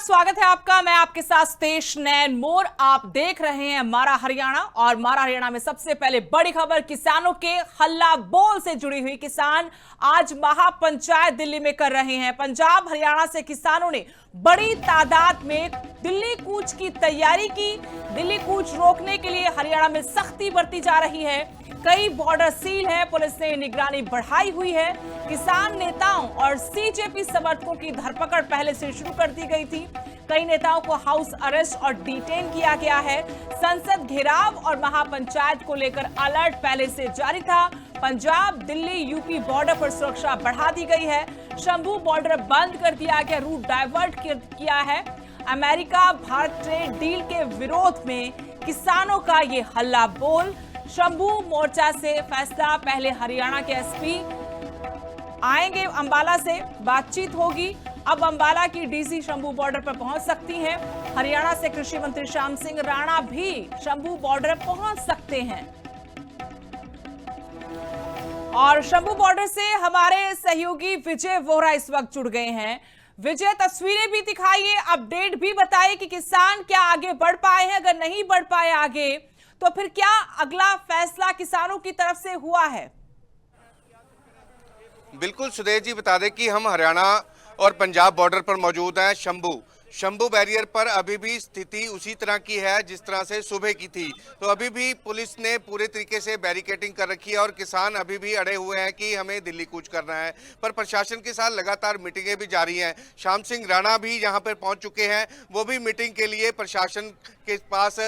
स्वागत है आपका। मैं आपके साथ सतेश नैन मोर। आप देख रहे हैं मारा हरियाणा और मारा हरियाणा में सबसे पहले बड़ी खबर किसानों के हल्ला बोल से जुड़ी हुई। किसान आज महापंचायत दिल्ली में कर रहे हैं। पंजाब हरियाणा से किसानों ने बड़ी तादाद में दिल्ली कूच की तैयारी की। दिल्ली कूच रोकने के लिए हरियाणा में सख्ती बरती जा रही है। कई बॉर्डर सील है, पुलिस ने निगरानी बढ़ाई हुई है। किसान नेताओं और सीजेपी समर्थकों की धरपकड़ पहले से शुरू कर दी गई थी। कई नेताओं को हाउस अरेस्ट और डिटेन किया गया है। संसद घेराव और महापंचायत को लेकर अलर्ट पहले से जारी था। पंजाब दिल्ली यूपी बॉर्डर पर सुरक्षा बढ़ा दी गई है। शंभू बॉर्डर बंद कर दिया गया, रूट डाइवर्ट किया है। अमेरिका भारत ट्रेड डील के विरोध में किसानों का ये हल्ला बोल। शंभू मोर्चा से फैसला, पहले हरियाणा के एसपी आएंगे, अंबाला से बातचीत होगी। अब अंबाला की डीसी शंभू बॉर्डर पर पहुंच सकती हैं। हरियाणा से कृषि मंत्री श्याम सिंह राणा भी शंभू बॉर्डर पहुंच सकते हैं। और शंभू बॉर्डर से हमारे सहयोगी विजय वोहरा इस वक्त जुड़ गए हैं। विजय, तस्वीरें भी दिखाइए, अपडेट भी बताइए कि किसान क्या आगे बढ़ पाए हैं। अगर नहीं बढ़ पाए आगे तो फिर क्या अगला फैसला किसानों की तरफ से हुआ है? बिल्कुल सुदेश जी, बता दें कि हम हरियाणा और पंजाब बॉर्डर पर मौजूद हैं। शंभू बैरियर पर अभी भी स्थिति उसी तरह की है जिस तरह से सुबह की थी। तो अभी भी पुलिस ने पूरे तरीके से बैरिकेडिंग कर रखी है और किसान अभी भी अड़े हुए हैं कि हमें दिल्ली कूच करना है। पर प्रशासन के साथ लगातार मीटिंगें भी जारी हैं। श्याम सिंह राणा भी यहां पर पहुंच चुके हैं, वो भी मीटिंग के लिए प्रशासन के पास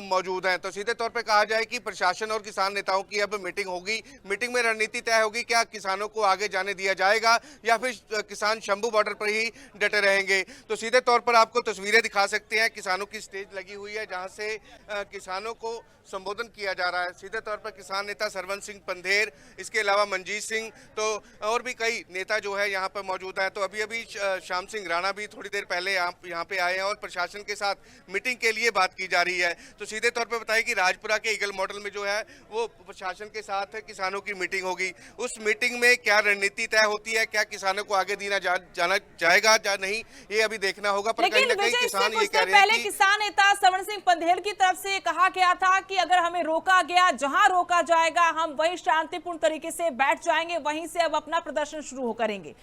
मौजूद हैं। तो सीधे तौर पर कहा जाए कि प्रशासन और किसान नेताओं की अब मीटिंग होगी। मीटिंग में रणनीति तय होगी, क्या किसानों को आगे जाने दिया जाएगा या फिर किसान शंभू बॉर्डर पर ही डटे रहेंगे। तो सीधे तौर पर आपको तस्वीरें दिखा सकते हैं, किसानों की स्टेज लगी हुई है जहां से किसानों को संबोधन किया जा रहा है। सीधे तौर पर किसान नेता सरवन सिंह पंधेर, इसके अलावा मनजीत सिंह, तो और भी कई नेता जो है यहाँ पर मौजूद है। तो अभी श्याम सिंह राणा भी थोड़ी देर पहले यहाँ पे आए हैं और प्रशासन के साथ मीटिंग के लिए बात की जा रही है। तो सीधे तौर पर बताइए कि राजपुरा के ईगल मॉडल में जो है वो प्रशासन के साथ किसानों की मीटिंग होगी। उस मीटिंग में क्या रणनीति तय होती है, क्या किसानों को आगे जाना जाएगा या नहीं, ये अभी देखना होगा। पर कहीं ना कहीं किसान ये कह रहे हैं कि किसान नेता सरवन सिंह पंधेर की तरफ से कहा गया था कि अगर हमें रोका गया, जहां रोका जाएगा हम वहीं शांतिपूर्ण तरीके से बैठ जाएंगे, वहीं से अब अपना प्रदर्शन शुरू करेंगे।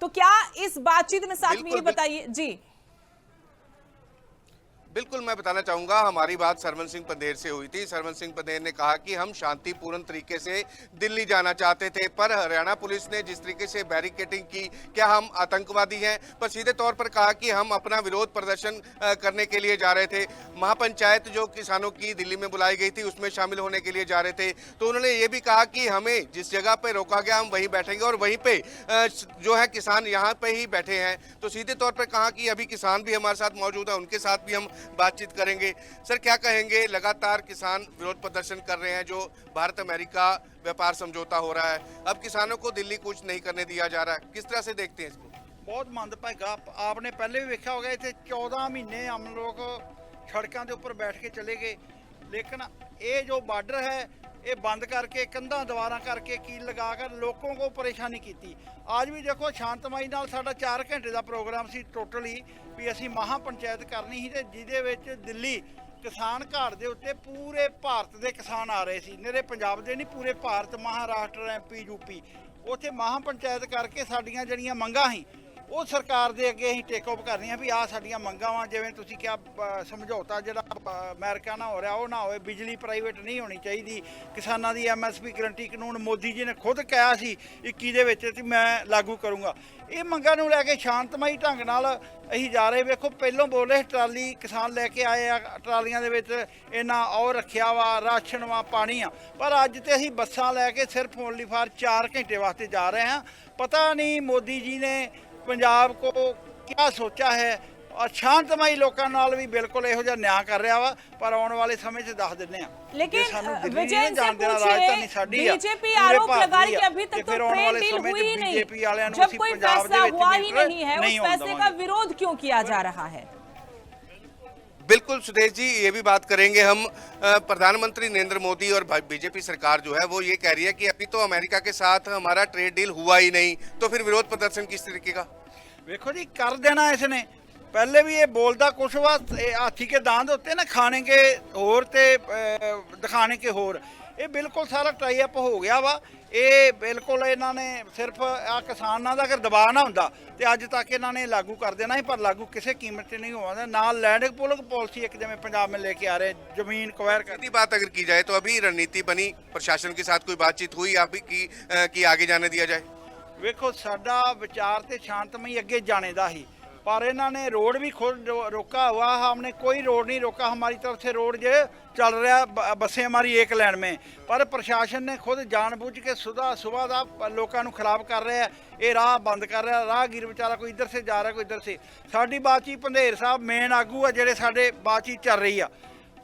तो क्या इस बातचीत में साथ में ये बताइए जी। बिल्कुल, मैं बताना चाहूंगा, हमारी बात सरवन सिंह पंधेर से हुई थी। सरवन सिंह पंधेर ने कहा कि हम शांतिपूर्ण तरीके से दिल्ली जाना चाहते थे, पर हरियाणा पुलिस ने जिस तरीके से बैरिकेडिंग की, क्या हम आतंकवादी हैं। पर सीधे तौर पर कहा कि हम अपना विरोध प्रदर्शन करने के लिए जा रहे थे। महापंचायत जो किसानों की दिल्ली में बुलाई गई थी उसमें शामिल होने के लिए जा रहे थे। तो उन्होंने ये भी कहा कि हमें जिस जगह पर रोका गया हम वहीं बैठेंगे और वहीं पे जो है किसान यहाँ पे ही बैठे हैं। तो सीधे तौर पर कहा कि अभी किसान भी हमारे साथ मौजूद है, उनके साथ भी हम बातचीत करेंगे। सर, क्या कहेंगे, लगातार किसान विरोध प्रदर्शन कर रहे हैं जो भारत अमेरिका व्यापार समझौता हो रहा है, अब किसानों को दिल्ली कूच नहीं करने दिया जा रहा है, किस तरह से देखते हैं इसको? बहुत मंदभागा। आपने पहले भी देखा होगा, इतने 14 महीने हम लोग सड़कों के ऊपर बैठ के चले गए, लेकिन ये जो बॉर्डर है ये बंद करके कंधा दीवारा करके कील लगा कर लोगों को परेशानी की। आज भी देखो शांतमई नाल साडा 4 घंटे का प्रोग्राम सी टोटली भी असी महापंचायत करनी ही, जिहदे विच दिल्ली किसान घाट के उत्ते पूरे भारत के किसान आ रहे सी, निरे पंजाब के नहीं, पूरे भारत, महाराष्ट्र, MP, UP उत्थे महापंचायत करके साडियां जड़ियां मंगां ही वो सरकार के अगे अं टेक ऑफ करनी भी आ साडियां मंगां वा। जिवें तुसीं क्या समझौता जिहड़ा अमेरिका नाल हो रहा वो ना होए, बिजली प्राइवेट नहीं होनी चाहिए, किसानां दी MSP गारंटी कानून मोदी जी ने खुद कहा सी 21 दे विच कि मैं लागू करूँगा। ये मंगां नूं लैके शांतमई ढंग नाल असीं जा रहे। वेखो पहलों बोले ट्राली किसान लैके आए आ, ट्रालियां दे विच इन्ना और रखिया वा, राशन वा, पानी आ, पर अज ते असीं बसां लैके सिर्फ ओनली फॉर 4 घंटे वास्ते जा रहे हैं। पता नहीं मोदी जी ने पंजाब को क्या सोचा है और शांतमई लोगों नाल भी बिल्कुल इहो जिहा न्याय कर रहा वा, पर आने वाले समय से दस दिंदे आ। लेकिन विजय से पूछिए, बीजेपी आरोप लगा रही है कि अभी तक तो ट्रेड डील हुई ही नहीं, जब कोई फैसला हुआ ही नहीं है, उस फैसले का विरोध क्यों किया जा रहा है? बिल्कुल सुदेश जी, ये भी बात करेंगे हम। प्रधानमंत्री नरेंद्र मोदी और बीजेपी सरकार जो है वो ये कह रही है कि अभी तो अमेरिका के साथ हमारा ट्रेड डील हुआ ही नहीं, तो फिर विरोध प्रदर्शन किस तरीके का? वेखो जी, कर देना इसने ਪਹਿਲੇ ਵੀ ਇਹ ਬੋਲਦਾ ਕੁਛ ਵਾ, ਇਹ ਹਾਥੀ ਕੇ दांत होते ना खाने के ਹੋਰ ਤੇ ਦਿਖਾਣੇ ਕੇ ਹੋਰ। ਇਹ ਬਿਲਕੁਲ ਸਾਰਾ ਟਾਈ ਅਪ ਹੋ ਗਿਆ ਵਾ। ਇਹ ਬਿਲਕੁਲ ਇਹਨਾਂ ਨੇ ਸਿਰਫ ਆ ਕਿਸਾਨਾਂ ਦਾ ਅਗਰ ਦਬਾਅ ਨਾ ਹੁੰਦਾ ਤੇ ਅੱਜ ਤੱਕ ਇਹਨਾਂ ਨੇ ਲਾਗੂ ਕਰ ਦੇਣਾ ਸੀ, ਪਰ ਲਾਗੂ ਕਿਸੇ ਕੀਮਤ ਤੇ नहीं हुआ। ਨਾਲ लैंड पुलिस पॉलिसी एक जिम्मे पंजाब में लेके आ रहे, जमीन क्वायर कर। बात अगर की जाए तो अभी रणनीति बनी, प्रशासन के साथ कोई बातचीत हुई आप की आगे जाने दिया जाए? ਵੇਖੋ ਸਾਡਾ ਵਿਚਾਰ ਤੇ ਸ਼ਾਂਤਮਈ ਅੱਗੇ जाने ਦਾ ही, पर इन्होंने रोड भी खुद रोका हुआ। हमने कोई रोड नहीं रोका, हमारी तरफ से रोड जो चल रहा, बसें हमारी एक लाइन में, पर प्रशासन ने खुद जानबूझ के सुबह का लोगों को खराब कर रहा है। ये राह बंद कर रहा, राहगीर बेचारा कोई इधर से जा रहा, कोई इधर से। साडी बातचीत भंदेर साहब मेन आगू है ਜਿਹੜੇ ਸਾਡੇ बातचीत चल रही है,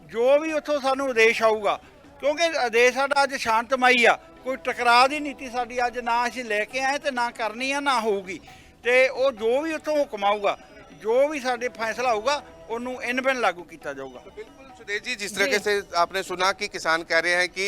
जो भी ਉੱਥੋਂ ਸਾਨੂੰ ਆदेश ਆਊਗਾ, क्योंकि आदेश साਡਾ ਅੱਜ शांतमई आ, कोई टकराव की नीति साडी ਅੱਜ ना ਅਸੀਂ ਲੈ ਕੇ ਆਏ ਤੇ ਨਾ ਕਰਨੀ ਆ ਨਾ ਹੋਊਗੀ। ਤੇ ਉਹ ਜੋ ਵੀ ਉੱਥੋਂ ਹੁਕਮ ਆਊਗਾ, ਜੋ ਵੀ ਸਾਡੇ ਫੈਸਲਾ ਹੋਊਗਾ, ਉਹਨੂੰ ਇਨ ਬਿਨ लागू किया जाऊगा। बिल्कुल सुदेश जी, जिस तरीके से आपने सुना कि किसान कह रहे हैं कि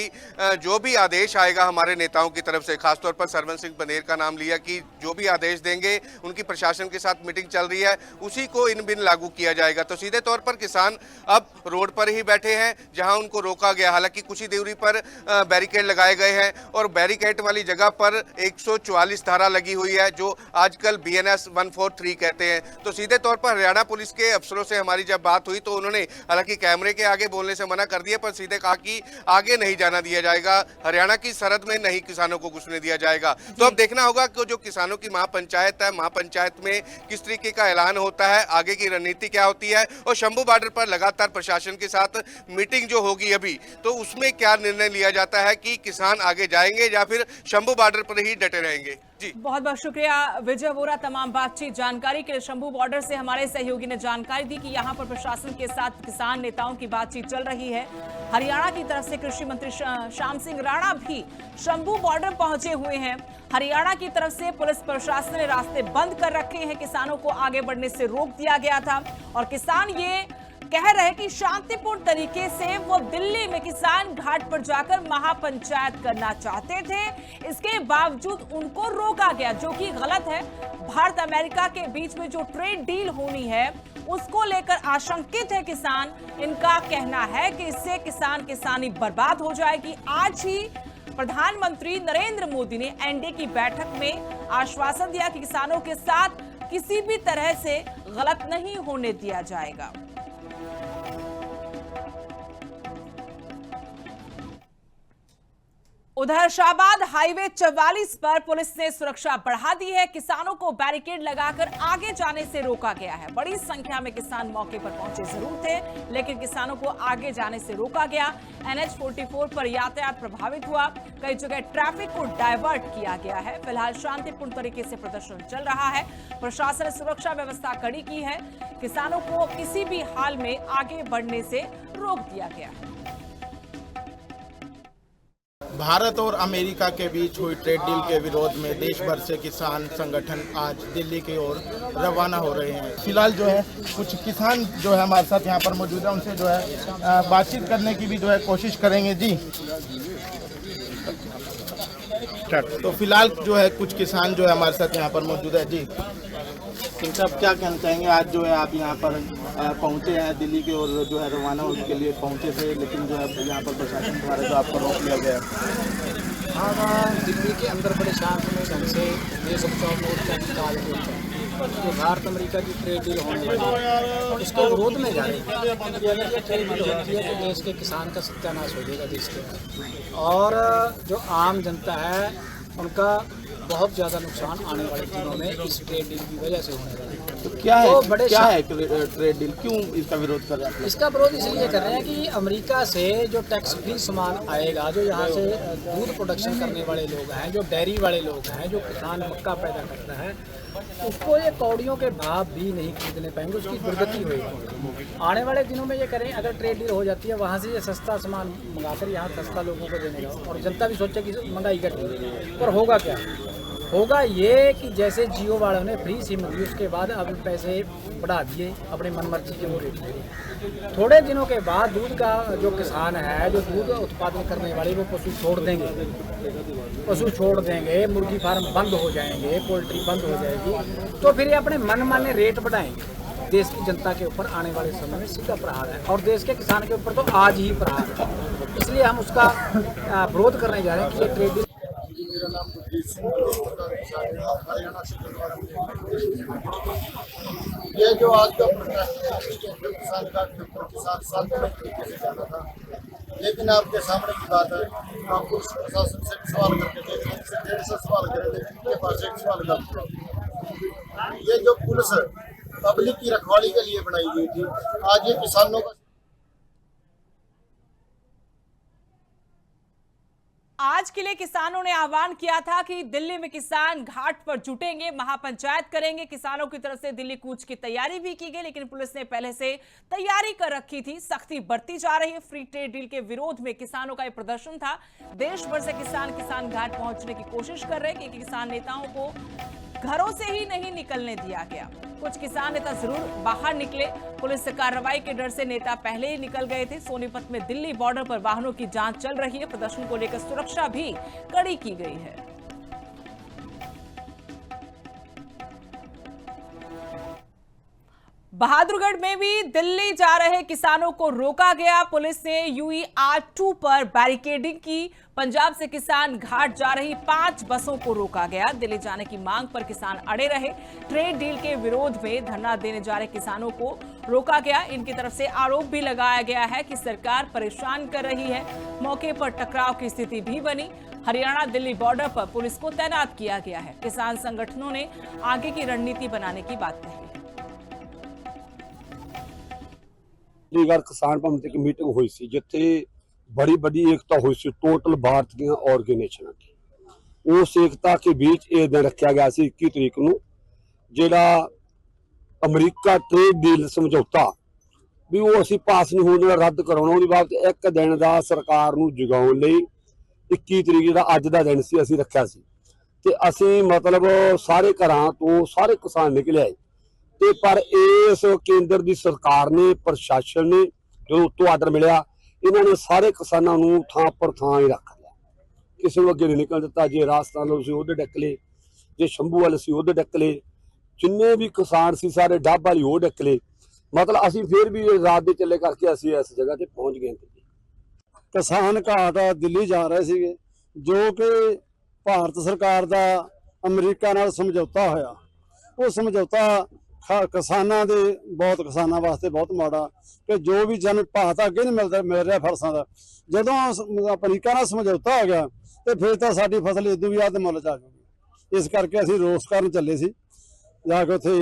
जो भी आदेश आएगा हमारे नेताओं की तरफ से, खासतौर पर सरवन सिंह बंदेर का नाम लिया कि जो भी आदेश देंगे उनकी प्रशासन के साथ मीटिंग चल रही है, उसी को इन बिन लागू किया जाएगा। तो सीधे तौर पर किसान अब रोड पर ही बैठे हैं जहां उनको रोका गया। हालांकि कुछ ही दूरी पर बैरिकेड लगाए गए हैं और बैरिकेड वाली जगह पर 144 धारा लगी हुई है, जो आजकल BNS 143 कहते हैं। तो सीधे तौर पर हरियाणा पुलिस के अफसरों से हमारी जब बात हुई तो उन्होंने हालांकि कैमरे के आगे बोलने से मना कर दिया, पर सीधे कहा कि आगे नहीं जाना दिया जाएगा, हरियाणा की सरहद में नहीं किसानों को घुसने दिया जाएगा। तो अब देखना होगा कि जो किसानों की महापंचायत है, महापंचायत में किस तरीके का ऐलान होता है, आगे की रणनीति क्या होती है, और शंभू बॉर्डर पर लगातार प्रशासन के साथ मीटिंग जो होगी अभी, तो उसमें क्या निर्णय लिया जाता है कि किसान आगे जाएंगे या फिर शंभू बॉर्डर पर ही डटे रहेंगे। बहुत बहुत शुक्रिया विजय वोरा, तमाम बातचीत जानकारी के लिए। शंभू बॉर्डर से हमारे सहयोगी ने जानकारी दी कि यहां पर प्रशासन के साथ किसान नेताओं की बातचीत चल रही है। हरियाणा की तरफ से कृषि मंत्री श्याम सिंह राणा भी शंभू बॉर्डर पहुंचे हुए हैं। हरियाणा की तरफ से पुलिस प्रशासन ने रास्ते बंद कर रखे हैं, किसानों को आगे बढ़ने से रोक दिया गया था और किसान ये कह रहे कि शांतिपूर्ण तरीके से वो दिल्ली में किसान घाट पर जाकर महापंचायत करना चाहते थे, इसके बावजूद उनको रोका गया, जो कि गलत है। भारत अमेरिका के बीच में जो ट्रेड डील होनी है उसको लेकर आशंकित है किसान। इनका कहना है कि इससे किसान किसानी बर्बाद हो जाएगी। आज ही प्रधानमंत्री नरेंद्र मोदी ने एनडीए की बैठक में आश्वासन दिया कि किसानों के साथ किसी भी तरह से गलत नहीं होने दिया जाएगा। उधर शाहबाद हाईवे 44 पर पुलिस ने सुरक्षा बढ़ा दी है। किसानों को बैरिकेड लगाकर आगे जाने से रोका गया है। बड़ी संख्या में किसान मौके पर पहुंचे जरूर थे, लेकिन किसानों को आगे जाने से रोका गया। NH 44 पर यातायात प्रभावित हुआ, कई जगह ट्रैफिक को डायवर्ट किया गया है। फिलहाल शांतिपूर्ण तरीके से प्रदर्शन चल रहा है। प्रशासन ने सुरक्षा व्यवस्था कड़ी की है। किसानों को किसी भी हाल में आगे बढ़ने से रोक दिया गया है। भारत और अमेरिका के बीच हुई ट्रेड डील के विरोध में देश भर से किसान संगठन आज दिल्ली की ओर रवाना हो रहे हैं। फिलहाल जो है कुछ किसान जो है हमारे साथ यहाँ पर मौजूद है, उनसे जो है बातचीत करने की भी जो है कोशिश करेंगे। जी तो फिलहाल जो है कुछ किसान जो है हमारे साथ यहाँ पर मौजूद है। जी साहब, क्या कहना चाहेंगे? आज जो है आप यहाँ पर पहुँचे हैं दिल्ली की ओर जो है रवाना होने के लिए पहुँचे थे, लेकिन जो है यहाँ पर प्रशासन द्वारा जो आपको रोक लिया गया। हाँ, दिल्ली के अंदर बड़े शांतमय ढंग से देश बचाओ मोर्चा निकाल जो भारत अमेरिका की ट्रेड डील होने वाली है उसके विरोध में जा रहे हैं कि अगर ये ट्रेड डील होती है तो देश के किसान का सत्यानाश हो जाएगा देश के, और जो आम जनता है उनका बहुत ज़्यादा नुकसान आने वाले दिनों में इस ट्रेड डील की वजह से होने वाला है। तो क्या है, तो बड़े क्या है ट्रेड डील, क्यों इसका विरोध कर रहे हैं? इसका विरोध इसलिए कर रहे हैं कि अमेरिका से जो टैक्स फ्री सामान आएगा, जो यहाँ से दूध प्रोडक्शन करने वाले लोग हैं, जो डेयरी वाले लोग हैं, जो किसान मक्का पैदा करता है, उसको ये कौड़ियों के भाव भी नहीं खरीदने पाएंगे, उसकी दुर्गति होगी। आने वाले दिनों में ये करें, अगर ट्रेड डील हो जाती है वहाँ से ये सस्ता सामान मंगाकर यहाँ सस्ता लोगों को देने का, और जनता भी सोचे कि महंगाई घटी, पर होगा क्या? होगा ये कि जैसे जियो वालों ने फ्री सिम दी, उसके बाद अब पैसे बढ़ा दिए, अपने मनमर्जी के वो रेट दिए। थोड़े दिनों के बाद दूध का जो किसान है, जो दूध उत्पादन करने वाले, वो पशु छोड़ देंगे, मुर्गी फार्म बंद हो जाएंगे, पोल्ट्री बंद हो जाएगी, तो फिर ये अपने मनमाने रेट बढ़ाएंगे। देश की जनता के ऊपर आने वाले समय में सीधा प्रहार है, और देश के किसान के ऊपर तो आज ही प्रहार है। इसलिए हम उसका विरोध करने जा रहे हैं कि ये ट्रेड डील। मेरा नाम गुरजीत सिंह हरियाणा से ये जो आज का किसान का किसान साल तरीके से जाना था, लेकिन आपके सामने की बात है, आप पुलिस प्रशासन से सवाल करके देख लें, 150 सवाल करें, लेकिन उनके पास एक सवाल करते। ये जो पुलिस पब्लिक की रखवाली के लिए बनाई गई थी, आज ये किसानों का आज के लिए किसानों ने आह्वान किया था कि दिल्ली में किसान घाट पर जुटेंगे, महापंचायत करेंगे। किसानों की तरफ से दिल्ली कूच की तैयारी भी की गई, लेकिन पुलिस ने पहले से तैयारी कर रखी थी। सख्ती बरती जा रही है। फ्री ट्रेड डील के विरोध में किसानों का यह प्रदर्शन था। देश भर से किसान घाट पहुंचने की कोशिश कर रहे हैं कि किसान नेताओं को घरों से ही नहीं निकलने दिया गया। कुछ किसान नेता जरूर बाहर निकले। पुलिस कार्रवाई के डर से नेता पहले ही निकल गए थे। सोनीपत में दिल्ली बॉर्डर पर वाहनों की जांच चल रही है। प्रदर्शन को लेकर सुरक्षा भी कड़ी की गई है। बहादुरगढ़ में भी दिल्ली जा रहे किसानों को रोका गया। पुलिस ने UER2 पर बैरिकेडिंग की। पंजाब से किसान घाट जा रही 5 बसों को रोका गया। दिल्ली जाने की मांग पर किसान अड़े रहे। ट्रेड डील के विरोध में धरना देने जा रहे किसानों को रोका गया। इनकी तरफ से आरोप भी लगाया गया है कि सरकार परेशान कर रही है। मौके पर टकराव की स्थिति भी बनी। हरियाणा दिल्ली बॉर्डर पर पुलिस को तैनात किया गया है। किसान संगठनों ने आगे की रणनीति बनाने की बात कही है। किसान भवन की मीटिंग हुई सी, जिथे बड़ी बड़ी एकता हुई सी टोटल भारत दी ऑर्गेनाइजेशन की। उस एकता के बीच ये दिन रखा गया सी 21 तरीक नूं, जिहड़ा अमरीका ट्रेड डील समझौता भी वो असीं पास नहीं होने रद्द कराउणा, उहदी बाबत एक दिन दा सरकार नूं जगाउण लई 21 तरीक जिहड़ा अज दा दिन सी असीं रखिया सी। ते असीं मतलब सारे घरां तो सारे किसान निकले आए, ते पर इस केंद्र की सरकार ने प्रशासन ने जो उत्तों आर्डर मिलिया, इन्होंने सारे किसानों को थां पर थां ही रख लिया। किसी को अगे नहीं निकल दिता। जे राजस्थान वाल सी उहदे डक ले, जे शंभू वाल सी उहदे डक ले, जिन्ने भी किसान सी सारे डब वाली वो डक ले। मतलब असीं फिर भी रात दे चले करके असीं इस जगह ते पहुंच गए। किसान घाट दिल्ली जा रहे थे, जो कि भारत सरकार का अमरीका नाल समझौता होया, वो समझौता किसानों के बहुत किसानों वास्ते बहुत माड़ा कि जो भी जन भाव तो अगे नहीं मिल रहा फसलों का। जो अमरीका नाल समझौता हो गया तो फिर तो साडी फसल इदों भी अध मुल जा जाऊगी। इस करके असीं रोस करन चले सी जाके उत्थे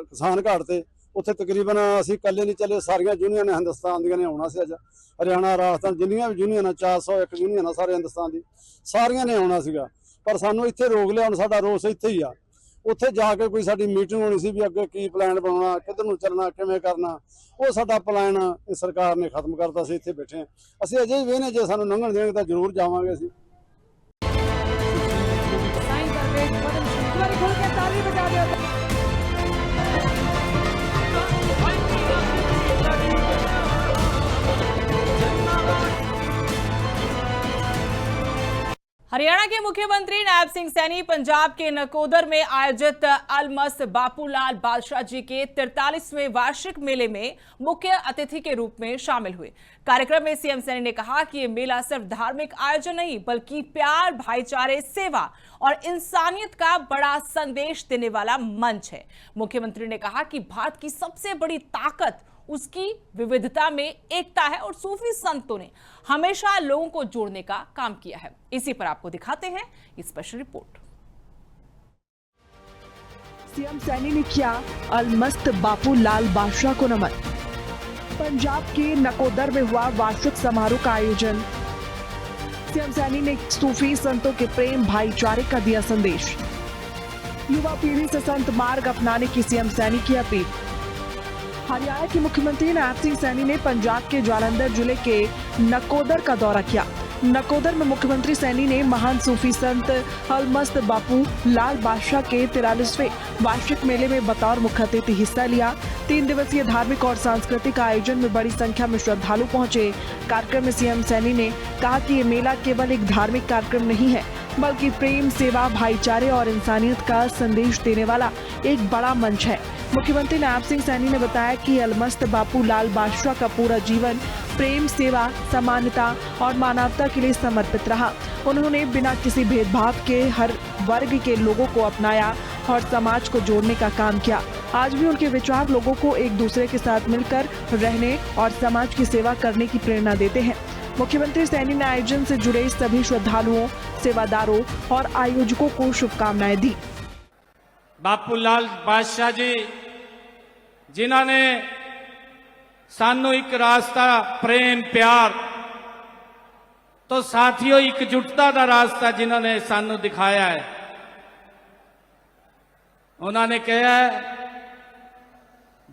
किसान घाट ते। उत्थे तकरीबन असीं कल्ले नहीं चले, सारियां यूनियन हिंदुस्तान दियां ने आउणा सी। अज हरियाणा राजस्थान जिन्नियां भी यूनियन 401 यूनियन सारे हिंदुस्तान दी सारियां ने आउणा सीगा, पर सानूं इत्थे रोक लिया। हुण साडा रोस इत्थे ही आ। उत्थे जाके कोई साडी मीटिंग होनी सी भी अगे की प्लान बनाना, किधर नूं चलना, किवें करना, वो साडा प्लान सरकार ने खत्म करता। असीं इत्थे बैठे असीं अजे भी वेहने जे सानूं लंघण देणगे तां जरूर जावांगे असीं। हरियाणा के मुख्यमंत्री नायब सिंह सैनी पंजाब के नकोदर में आयोजित अलमस्त बापूलाल बादशाह जी के 43वें वार्षिक मेले में मुख्य अतिथि के रूप में शामिल हुए। कार्यक्रम में सीएम सैनी ने कहा कि ये मेला सिर्फ धार्मिक आयोजन नहीं बल्कि प्यार, भाईचारे, सेवा और इंसानियत का बड़ा संदेश देने वाला मंच है। मुख्यमंत्री ने कहा कि भारत की सबसे बड़ी ताकत उसकी विविधता में एकता है और सूफी संतों ने हमेशा लोगों को जोड़ने का काम किया है। इसी पर आपको दिखाते हैं ये स्पेशल रिपोर्ट। सीएम सैनी ने किया अलमस्त बापूलाल बादशाह को नमन। पंजाब के नकोदर में हुआ वार्षिक समारोह का आयोजन। सीएम सैनी ने सूफी संतों के प्रेम, भाईचारे का दिया संदेश। युवा पीढ़ी से संत मार्ग अपनाने की सीएम सैनी की अपील। हरियाणा के मुख्यमंत्री नायब सिंह सैनी ने पंजाब के जालंधर जिले के नकोदर का दौरा किया। नकोदर में मुख्यमंत्री सैनी ने महान सूफी संत अलमस्त बापू लाल बादशाह के 43वें वार्षिक मेले में बतौर मुख्य अतिथि हिस्सा लिया। 3 दिवसीय धार्मिक और सांस्कृतिक आयोजन में बड़ी संख्या में श्रद्धालु पहुंचे। कार्यक्रम में सीएम सैनी ने कहा कि ये मेला केवल एक धार्मिक कार्यक्रम नहीं है बल्कि प्रेम, सेवा, भाईचारे और इंसानियत का संदेश देने वाला एक बड़ा मंच है। मुख्यमंत्री नायब सिंह सैनी ने बताया कि अलमस्त बापू लाल बादशाह का पूरा जीवन प्रेम, सेवा, समानता और मानवता के लिए समर्पित रहा। उन्होंने बिना किसी भेदभाव के हर वर्ग के लोगों को अपनाया और समाज को जोड़ने का काम किया। आज भी उनके विचार लोगों को एक दूसरे के साथ मिलकर रहने और समाज की सेवा करने की प्रेरणा देते हैं। मुख्यमंत्री सैनी ने आयोजन से जुड़े सभी श्रद्धालुओं, सेवादारों और आयोजकों को शुभकामनाएं दी। बापू लाल बादशाह जी जिन्हों ने सानू एक रास्ता प्रेम प्यार तो साथियों एकजुटता का रास्ता जिन्होंने सानू दिखाया है। उन्होंने कहा है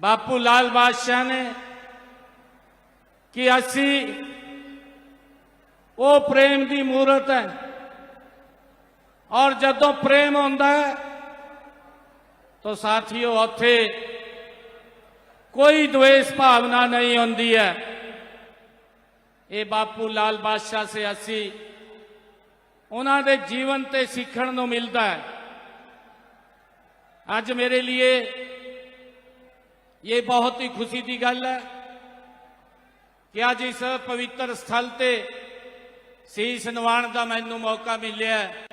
बापू लाल बादशाह ने कि असी वो प्रेम की मूर्त है और जदों प्रेम होंदा है तो साथियों उत्थे कोई द्वेष भावना नहीं होती है। ये बापू लाल बादशाह से असी उन्होंने जीवन ते सीखण नूं मिलता है। आज मेरे लिए ये बहुत ही खुशी की गल है कि आज इस पवित्र स्थल ते शीश नवाण का मैनू मौका मिलिया है।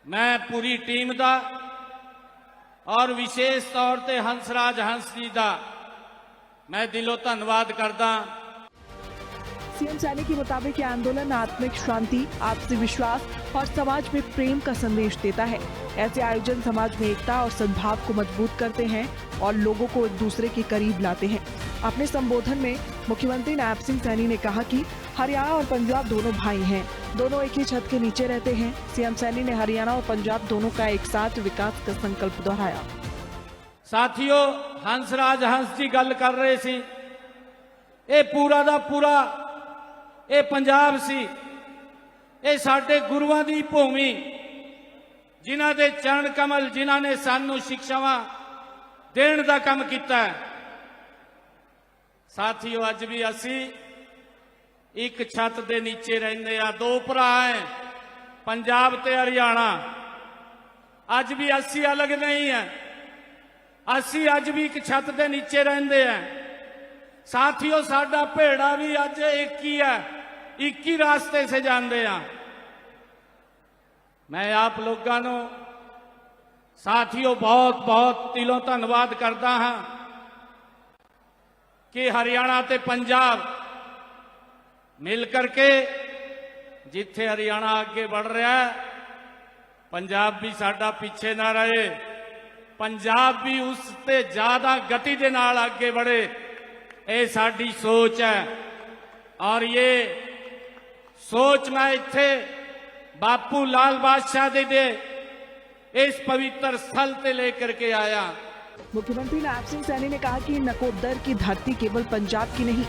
मैं पूरी टीम का और विशेष तौर पे हंसराज हंस जी का मैं दिलों धन्यवाद करदा। सीएम सैनी के मुताबिक ये आंदोलन आत्मिक शांति, आपसी विश्वास और समाज में प्रेम का संदेश देता है। ऐसे आयोजन समाज में एकता और सद्भाव को मजबूत करते हैं और लोगों को एक दूसरे के करीब लाते हैं। अपने संबोधन में मुख्यमंत्री नायब सिंह सैनी ने कहा कि हरियाणा और पंजाब दोनों भाई हैं, दोनों एक ही छत के नीचे रहते हैं। सीएम सैनी ने हरियाणा और पंजाब दोनों का एक साथ विकास का संकल्प दोहराया। साथियों, हंसराज हंस जी गल कर रहे सी, ये पूरा दा पूरा ये पंजाब सी, ये साडे गुरुआं दी भूमि, जिन्हां दे चरण कमल, जिन्हां ने सानू शिक्षावां देण दा काम कीता है। साथियों, अज भी असी एक छत दे नीचे रहंदे आ, दो भरा हैं पंजाब ते हरियाणा। अज भी असी अलग नहीं है, असी अज भी एक छत दे नीचे रहंदे हैं। साथियों, साडा भेड़ा भी अज एक ही है, एक ही रास्ते से जाते हैं। मैं आप लोगों को साथियों बहुत बहुत दिलों धन्यवाद करता हाँ कि हरियाणा ते पंजाब मिल करके जिथे हरियाणा आगे बढ़ रहा है, पंजाब भी साडा पीछे ना रहे, पंजाब भी उससे ज्यादा गति के नाल आगे बढ़े। ये साडी सोच है और ये सोच मैं इत्थे बापू लाल बादशाह दे इस पवित्र स्थल से लेकर के आया। मुख्यमंत्री नायब सिंह सैनी ने कहा कि नकोदर की धरती केवल पंजाब की नहीं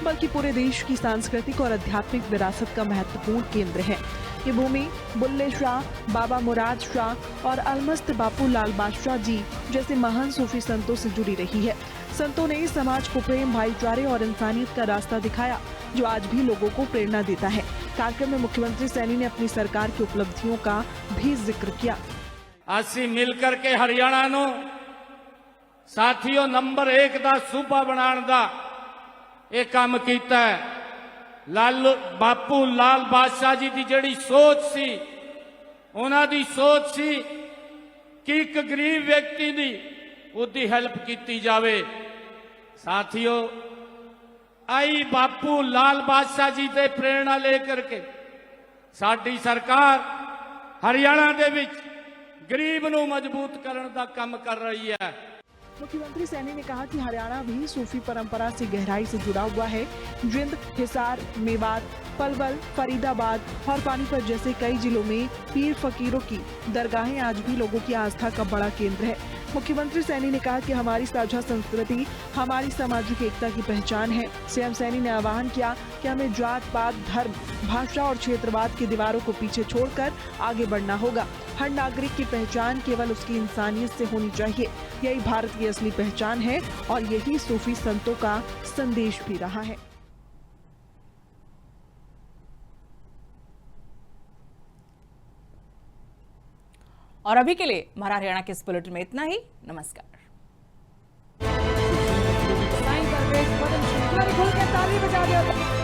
बल्कि पूरे देश की सांस्कृतिक और आध्यात्मिक विरासत का महत्वपूर्ण केंद्र है। ये भूमि बुल्ले शाह, बाबा मुराद शाह और अलमस्त बापू लाल बादशाह जी जैसे महान सूफी संतों से जुड़ी रही है। संतों ने समाज को प्रेम, भाईचारे और इंसानियत का रास्ता दिखाया, जो आज भी लोगों को प्रेरणा देता है। कार्यक्रम में मुख्यमंत्री सैनी ने अपनी सरकार की उपलब्धियों का भी जिक्र किया। असी मिलकर के हरियाणा नूं साथियों नंबर 1 का सूबा बनाने का ये काम कीता है। बापू लाल बादशाह जी की जिहड़ी सोच सी, उन्हां दी सोच सी कि एक गरीब व्यक्ति दी उदी हेल्प की जावे। साथियों, आई बापू लाल बादशाह जी से प्रेरणा लेकर के साडी सरकार हरियाणा दे विच गरीब नूं मजबूत करने का काम कर रही है। मुख्यमंत्री सैनी ने कहा कि हरियाणा भी सूफी परंपरा से गहराई से जुड़ा हुआ है। जिंद, हिसार, मेवात, पलवल, फरीदाबाद और पानीपत जैसे कई जिलों में पीर फकीरों की दरगाहें आज भी लोगों की आस्था का बड़ा केंद्र है। मुख्यमंत्री सैनी ने कहा कि हमारी साझा संस्कृति हमारी सामाजिक एकता की पहचान है। सीएम सैनी ने आह्वान किया कि हमें जात पात, धर्म, भाषा और क्षेत्रवाद की दीवारों को पीछे छोड़कर आगे बढ़ना होगा। हर नागरिक की पहचान केवल उसकी इंसानियत से होनी चाहिए। यही भारत की असली पहचान है और यही सूफी संतों का संदेश भी रहा है। और अभी के लिए हमारा हरियाणा के इस बुलेटिन में इतना ही। नमस्कार। इस पदम श्रृंखला में खुल के ताली बजा दो।